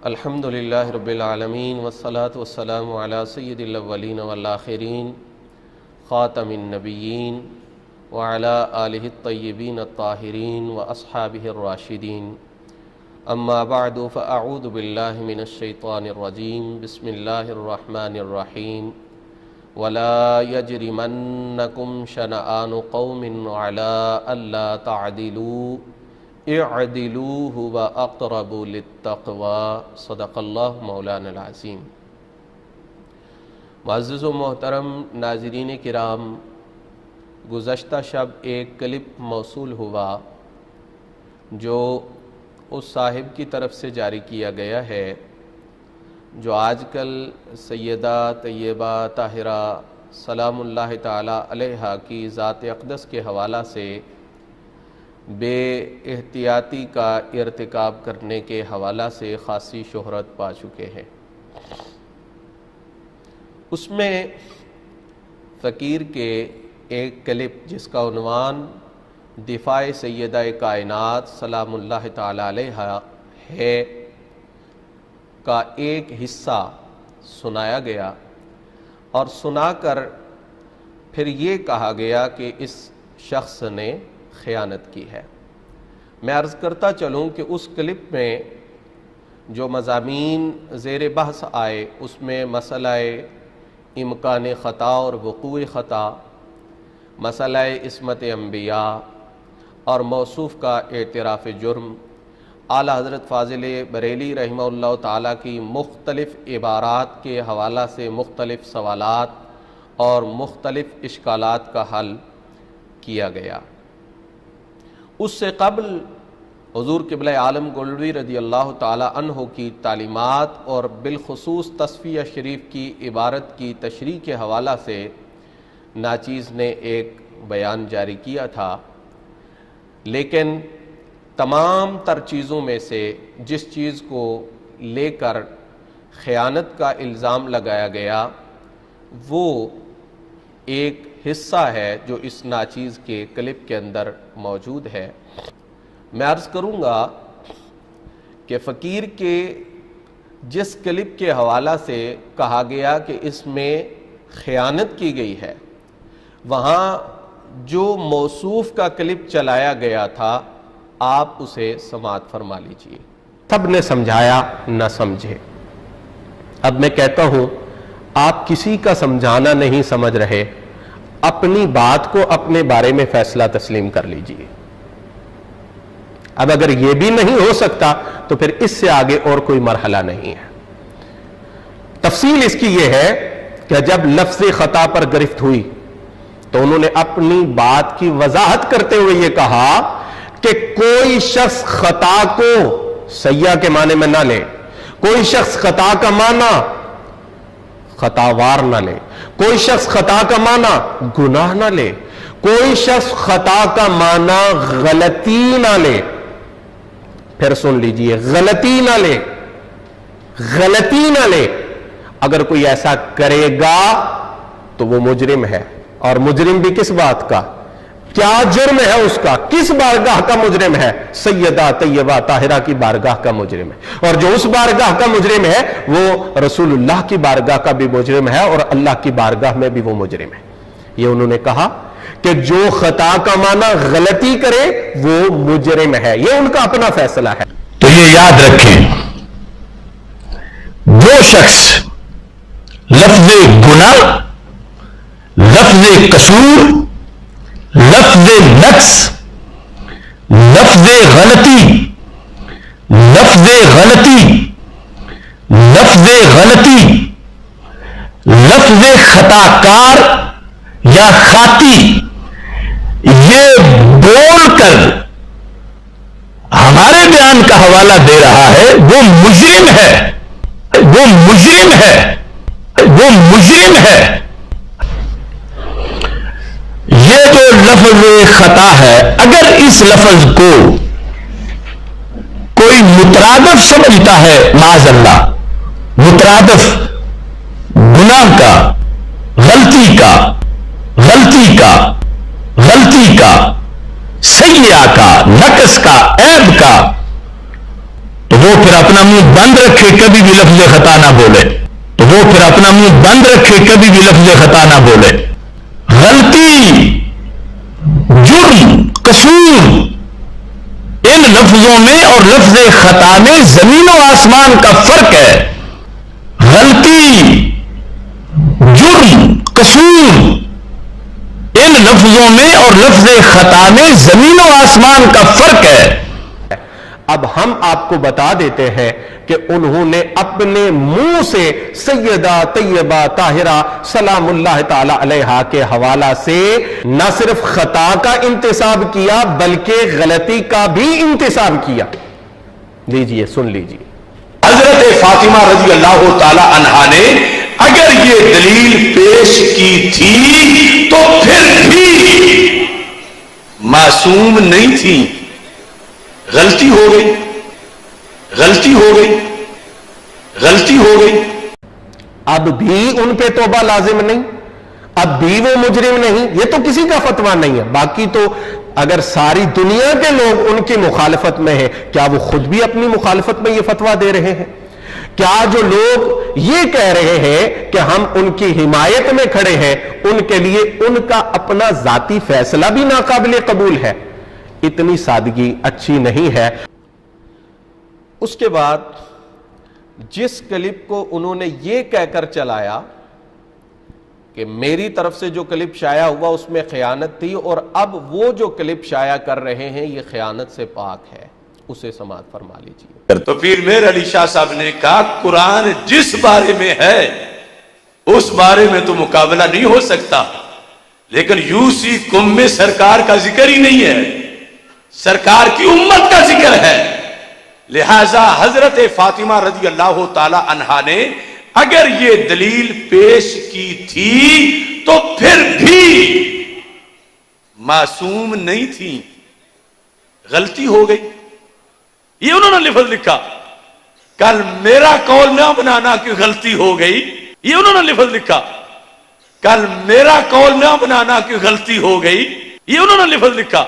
الحمدللہ رب العالمین والصلاة والسلام علی سید الاولین والآخرین خاتم النبیین وعلی آلہ الطیبین الطاہرین واصحابہ الراشدین اما بعد فاعوذ باللہ من الشیطان الرجیم بسم اللہ الرحمن الرحیم ولا یجرمنکم شنآن قوم علی الا تعدلوا اعدلوا هو اقرب للتقوی صدق اللہ مولانا العظیم۔ معزز و محترم ناظرین کرام، گزشتہ شب ایک کلپ موصول ہوا جو اس صاحب کی طرف سے جاری کیا گیا ہے جو آج کل سیدہ طیبہ طاہرہ سلام اللہ تعالی علیہا کی ذات اقدس کے حوالہ سے بے احتیاطی کا ارتکاب کرنے کے حوالہ سے خاصی شہرت پا چکے ہیں۔ اس میں فقیر کے ایک کلپ جس کا عنوان دفاع سیدہ کائنات سلام اللہ تعالی علیہا ہے کا ایک حصہ سنایا گیا اور سنا کر پھر یہ کہا گیا کہ اس شخص نے خیانت کی ہے۔ میں عرض کرتا چلوں کہ اس کلپ میں جو مضامین زیر بحث آئے اس میں مسئلہ امکان خطا اور وقوع خطا، مسئلہ عصمت انبیاء اور موصوف کا اعتراف جرم، اعلیٰ حضرت فاضل بریلی رحمہ اللہ تعالیٰ کی مختلف عبارات کے حوالہ سے مختلف سوالات اور مختلف اشکالات کا حل کیا گیا۔ اس سے قبل حضور قبلہ عالم گولڑوی رضی اللہ تعالی عنہ کی تعلیمات اور بالخصوص تصفیہ شریف کی عبارت کی تشریح کے حوالہ سے ناچیز نے ایک بیان جاری کیا تھا، لیکن تمام تر چیزوں میں سے جس چیز کو لے کر خیانت کا الزام لگایا گیا وہ ایک حصہ ہے جو اس ناچیز کے کلپ کے اندر موجود ہے۔ میں عرض کروں گا کہ فقیر کے جس کلپ کے حوالہ سے کہا گیا کہ اس میں خیانت کی گئی ہے، وہاں جو موصوف کا کلپ چلایا گیا تھا آپ اسے سماعت فرما لیجئے۔ سب نے سمجھایا نہ سمجھے۔ اب میں کہتا ہوں آپ کسی کا سمجھانا نہیں سمجھ رہے، اپنی بات کو اپنے بارے میں فیصلہ تسلیم کر لیجئے۔ اب اگر یہ بھی نہیں ہو سکتا تو پھر اس سے آگے اور کوئی مرحلہ نہیں ہے۔ تفصیل اس کی یہ ہے کہ جب لفظ خطا پر گرفت ہوئی تو انہوں نے اپنی بات کی وضاحت کرتے ہوئے یہ کہا کہ کوئی شخص خطا کو سیاح کے معنی میں نہ لے، کوئی شخص خطا کا معنی خطاوار نہ لے، کوئی شخص خطا کا معنی گناہ نہ لے، کوئی شخص خطا کا معنی غلطی نہ لے۔ پھر سن لیجئے، غلطی نہ لے، غلطی نہ لے۔ اگر کوئی ایسا کرے گا تو وہ مجرم ہے، اور مجرم بھی کس بات کا؟ کیا جرم ہے اس کا؟ کس بارگاہ کا مجرم ہے؟ سیدہ طیبہ طاہرہ کی بارگاہ کا مجرم ہے، اور جو اس بارگاہ کا مجرم ہے وہ رسول اللہ کی بارگاہ کا بھی مجرم ہے اور اللہ کی بارگاہ میں بھی وہ مجرم ہے۔ یہ انہوں نے کہا کہ جو خطا کا معنی غلطی کرے وہ مجرم ہے، یہ ان کا اپنا فیصلہ ہے۔ تو یہ یاد رکھیں، جو شخص لفظ گناہ، لفظ قصور، لفظ نقص، لفظ غلطی، لفظ غلطی، لفظ غلطی، لفظ خطا کار یا خاطی یہ بول کر ہمارے بیان کا حوالہ دے رہا ہے، وہ مجرم ہے، وہ مجرم ہے، وہ مجرم ہے۔ یہ جو لفظ خطا ہے، اگر اس لفظ کو کوئی مترادف سمجھتا ہے، معاذ اللہ مترادف گناہ کا، غلطی کا، غلطی کا، غلطی کا، سیئہ کا، نقص کا، عیب کا، تو وہ پھر اپنا منہ بند رکھے، کبھی بھی لفظ خطا نہ بولے، وہ پھر اپنا منہ بند رکھے، کبھی بھی لفظ خطا نہ بولے۔ غلطی، جرم، قصور، ان لفظوں میں اور لفظ خطا میں زمین و آسمان کا فرق ہے۔ غلطی، جرم، قصور، ان لفظوں میں اور لفظ خطا میں زمین و آسمان کا فرق ہے۔ اب ہم آپ کو بتا دیتے ہیں کہ انہوں نے اپنے منہ سے سیدہ طیبہ طاہرہ سلام اللہ تعالی علیہا کے حوالہ سے نہ صرف خطا کا انتساب کیا بلکہ غلطی کا بھی انتساب کیا۔ لیجئے، سن لیجئے۔ حضرت فاطمہ رضی اللہ تعالی عنہا نے اگر یہ دلیل پیش کی تھی تو پھر بھی معصوم نہیں تھی، غلطی ہو گئی، غلطی ہو گئی، غلطی ہو گئی۔ اب بھی ان پہ توبہ لازم نہیں، اب بھی وہ مجرم نہیں، یہ تو کسی کا فتویٰ نہیں ہے۔ باقی تو اگر ساری دنیا کے لوگ ان کی مخالفت میں ہیں، کیا وہ خود بھی اپنی مخالفت میں یہ فتویٰ دے رہے ہیں؟ کیا جو لوگ یہ کہہ رہے ہیں کہ ہم ان کی حمایت میں کھڑے ہیں، ان کے لیے ان کا اپنا ذاتی فیصلہ بھی ناقابل قبول ہے؟ اتنی سادگی اچھی نہیں ہے۔ اس کے بعد جس کلپ کو انہوں نے یہ کہہ کر چلایا کہ میری طرف سے جو کلپ شائع ہوا اس میں خیانت تھی، اور اب وہ جو کلپ شائع کر رہے ہیں یہ خیانت سے پاک ہے، اسے سماعت فرما لیجیے۔ تو پیر مہر علی شاہ صاحب نے کہا قرآن جس بارے میں ہے اس بارے میں تو مقابلہ نہیں ہو سکتا، لیکن یوسیکم میں سرکار کا ذکر ہی نہیں ہے، سرکار کی امت کا ذکر ہے۔ لہذا حضرت فاطمہ رضی اللہ تعالی عنہا نے اگر یہ دلیل پیش کی تھی تو پھر بھی معصوم نہیں تھی، غلطی ہو گئی۔ یہ انہوں نے لفظ لکھا، کل میرا قول نہ بنانا کہ غلطی ہو گئی، یہ انہوں نے لفظ لکھا، کل میرا قول نہ بنانا کہ غلطی ہو گئی، یہ انہوں نے لفظ لکھا،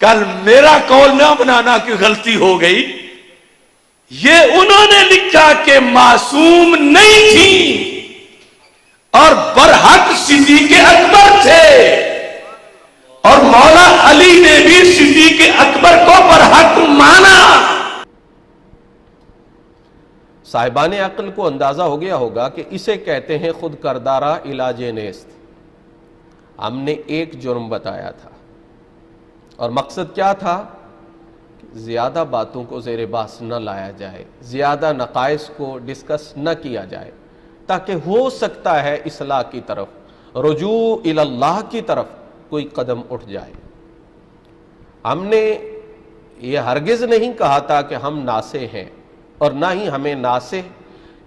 کل میرا قول نہ بنانا کہ غلطی ہو گئی۔ یہ انہوں نے لکھا کہ معصوم نہیں تھی اور برحق صدیق اکبر تھے، اور مولا علی نے بھی صدیق اکبر کو برحق مانا۔ صاحبان عقل کو اندازہ ہو گیا ہوگا کہ اسے کہتے ہیں خود کردارہ علاج نیست۔ ہم نے ایک جرم بتایا تھا اور مقصد کیا تھا؟ زیادہ باتوں کو زیر بحث نہ لایا جائے، زیادہ نقائص کو ڈسکس نہ کیا جائے، تاکہ ہو سکتا ہے اصلاح کی طرف، رجوع اللہ کی طرف کوئی قدم اٹھ جائے۔ ہم نے یہ ہرگز نہیں کہا تھا کہ ہم ناصح ہیں، اور نہ ہی ہمیں ناصح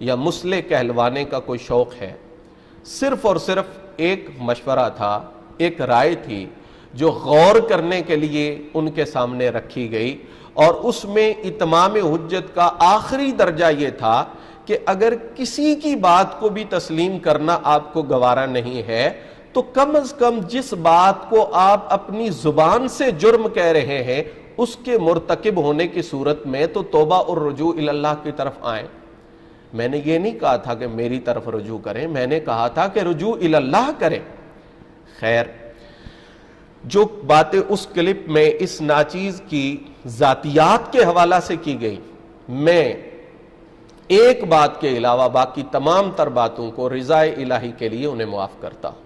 یا مصلح کہلوانے کا کوئی شوق ہے۔ صرف اور صرف ایک مشورہ تھا، ایک رائے تھی جو غور کرنے کے لیے ان کے سامنے رکھی گئی، اور اس میں اتمام حجت کا آخری درجہ یہ تھا کہ اگر کسی کی بات کو بھی تسلیم کرنا آپ کو گوارا نہیں ہے تو کم از کم جس بات کو آپ اپنی زبان سے جرم کہہ رہے ہیں اس کے مرتکب ہونے کی صورت میں تو توبہ اور رجوع اللہ کی طرف آئیں۔ میں نے یہ نہیں کہا تھا کہ میری طرف رجوع کریں، میں نے کہا تھا کہ رجوع اللہ کریں۔ خیر، جو باتیں اس کلپ میں اس ناچیز کی ذاتیات کے حوالہ سے کی گئی، میں ایک بات کے علاوہ باقی تمام تر باتوں کو رضا الہی کے لیے انہیں معاف کرتا ہوں۔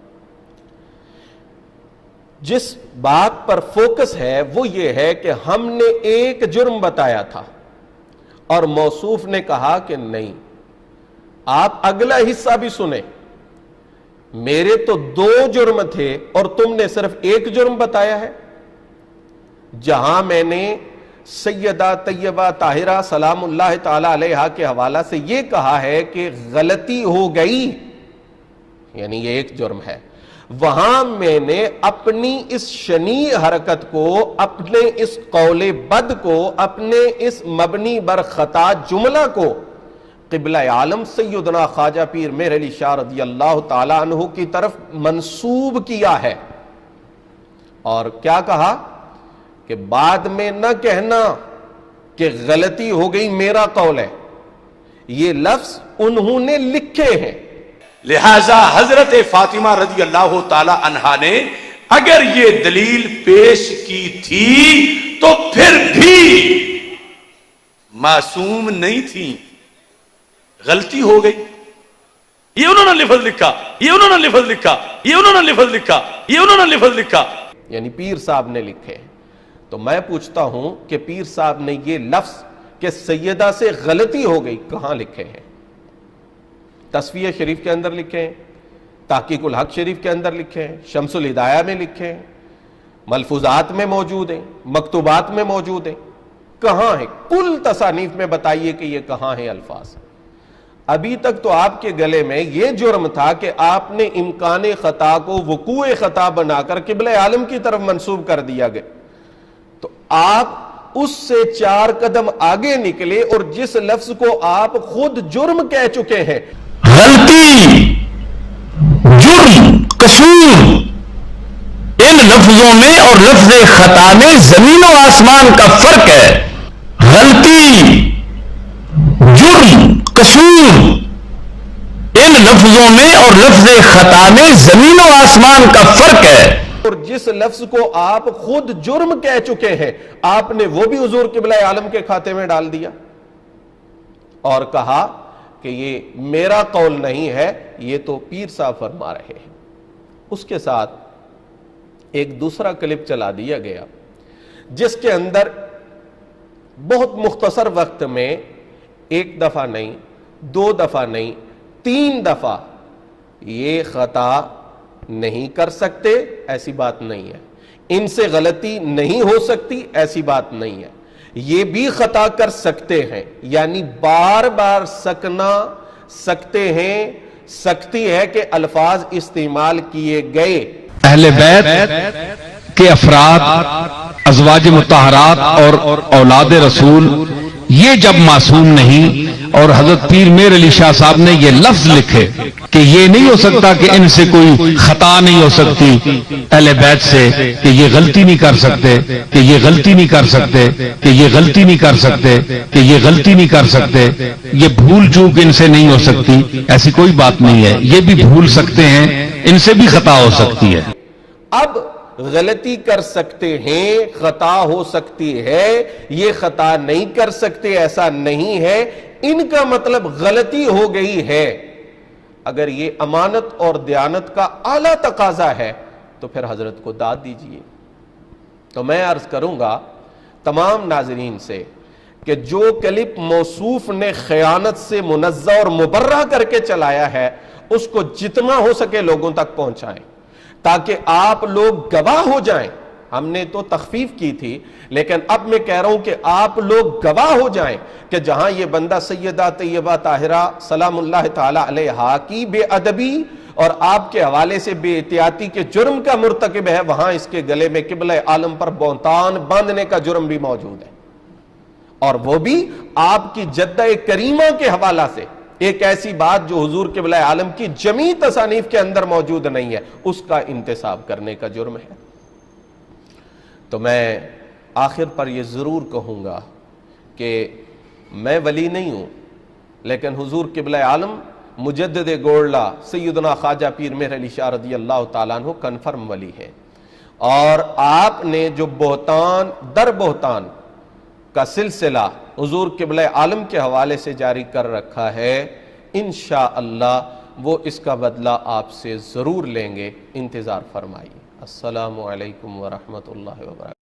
جس بات پر فوکس ہے وہ یہ ہے کہ ہم نے ایک جرم بتایا تھا اور موصوف نے کہا کہ نہیں۔ آپ اگلا حصہ بھی سنیں، میرے تو 2 جرم تھے اور تم نے صرف ایک جرم بتایا ہے۔ جہاں میں نے سیدہ طیبہ طاہرہ سلام اللہ تعالی علیہا کے حوالہ سے یہ کہا ہے کہ غلطی ہو گئی، یعنی یہ ایک جرم ہے، وہاں میں نے اپنی اس شنیع حرکت کو، اپنے اس قول بد کو، اپنے اس مبنی بر خطا جملہ کو قبلہ عالم سیدنا خواجہ پیر مہر علی شاہ رضی اللہ تعالی عنہ کی طرف منسوب کیا ہے، اور کیا کہا کہ بعد میں نہ کہنا کہ غلطی ہو گئی میرا قول ہے، یہ لفظ انہوں نے لکھے ہیں۔ لہذا حضرت فاطمہ رضی اللہ تعالی عنہا نے اگر یہ دلیل پیش کی تھی تو پھر بھی معصوم نہیں تھی، غلطی ہو گئی۔ یہ انہوں نے لفظ لکھا، یہ انہوں نے لفظ لکھا، یہ انہوں نے لفظ لکھا، یہ انہوں نے لفظ لکھا، یعنی پیر صاحب نے لکھے۔ تو میں پوچھتا ہوں کہ پیر صاحب نے یہ لفظ کہ سیدہ سے غلطی ہو گئی کہاں لکھے ہیں؟ تصفیہ شریف کے اندر لکھے ہیں، تحقیق الحق شریف کے اندر لکھے ہیں، شمس الہدایہ میں لکھے ہیں، ملفوظات میں موجود ہیں، مکتوبات میں موجود ہیں، کہاں ہیں؟ کل تصانیف میں بتائیے کہ یہ کہاں ہیں الفاظ۔ ابھی تک تو آپ کے گلے میں یہ جرم تھا کہ آپ نے امکان خطا کو وقوع خطا بنا کر قبلہ عالم کی طرف منسوب کر دیا گیا، تو آپ اس سے 4 قدم آگے نکلے اور جس لفظ کو آپ خود جرم کہہ چکے ہیں، غلطی، جرم، قصور، ان لفظوں میں اور لفظ خطا میں زمین و آسمان کا فرق ہے۔ غلطی، جرم، قصور، ان لفظوں میں اور لفظ خطا میں زمین و آسمان کا فرق ہے۔ اور جس لفظ کو آپ خود جرم کہہ چکے ہیں آپ نے وہ بھی حضور قبلہ عالم کے کھاتے میں ڈال دیا اور کہا کہ یہ میرا قول نہیں ہے، یہ تو پیر صاحب فرما رہے ہیں۔ اس کے ساتھ ایک دوسرا کلپ چلا دیا گیا جس کے اندر بہت مختصر وقت میں 1 دفعہ نہیں، 2 دفعہ نہیں، 3 دفعہ یہ خطا نہیں کر سکتے ایسی بات نہیں ہے، ان سے غلطی نہیں ہو سکتی ایسی بات نہیں ہے، یہ بھی خطا کر سکتے ہیں، یعنی بار بار سکتے ہیں، سکتی ہے کہ الفاظ استعمال کیے گئے۔ اہل بیت کے افراد، ازواج مطہرات اور اولاد رسول یہ جب معصوم نہیں، اور حضرت پیر میر علی شاہ صاحب نے یہ لفظ لکھے کہ یہ نہیں ہو سکتا کہ ان سے کوئی خطا نہیں ہو سکتی اہل بیت سے، کہ یہ غلطی نہیں کر سکتے، کہ یہ غلطی نہیں کر سکتے، کہ یہ غلطی نہیں کر سکتے، کہ یہ غلطی نہیں کر سکتے، یہ بھول چوک ان سے نہیں ہو سکتی، ایسی کوئی بات نہیں ہے، یہ بھی بھول سکتے ہیں، ان سے بھی خطا ہو سکتی ہے۔ اب غلطی کر سکتے ہیں، خطا ہو سکتی ہے، یہ خطا نہیں کر سکتے ایسا نہیں ہے، ان کا مطلب غلطی ہو گئی ہے۔ اگر یہ امانت اور دیانت کا اعلیٰ تقاضا ہے تو پھر حضرت کو داد دیجئے۔ تو میں عرض کروں گا تمام ناظرین سے کہ جو کلپ موصوف نے خیانت سے منزہ اور مبرہ کر کے چلایا ہے اس کو جتنا ہو سکے لوگوں تک پہنچائیں تاکہ آپ لوگ گواہ ہو جائیں۔ ہم نے تو تخفیف کی تھی لیکن اب میں کہہ رہا ہوں کہ آپ لوگ گواہ ہو جائیں کہ جہاں یہ بندہ سیدہ طیبہ طاہرہ سلام اللہ تعالی علیہا کی بے ادبی اور آپ کے حوالے سے بے احتیاطی کے جرم کا مرتکب ہے، وہاں اس کے گلے میں قبلہ عالم پر بہتان باندھنے کا جرم بھی موجود ہے، اور وہ بھی آپ کی جدہ کریمہ کے حوالہ سے ایک ایسی بات جو حضور قبلہ عالم کی جمیع تصانیف کے اندر موجود نہیں ہے، اس کا انتصاب کرنے کا جرم ہے۔ تو میں آخر پر یہ ضرور کہوں گا کہ میں ولی نہیں ہوں لیکن حضور قبلہ عالم مجدد گولڑا سیدنا خواجہ پیر مہر علی شاہ رضی اللہ تعالیٰ عنہ کنفرم ولی ہے، اور آپ نے جو بہتان در بہتان کا سلسلہ حضور قبلہ عالم کے حوالے سے جاری کر رکھا ہے، انشاءاللہ وہ اس کا بدلہ آپ سے ضرور لیں گے، انتظار فرمائیے۔ السلام علیکم ورحمۃ اللہ وبرکاتہ۔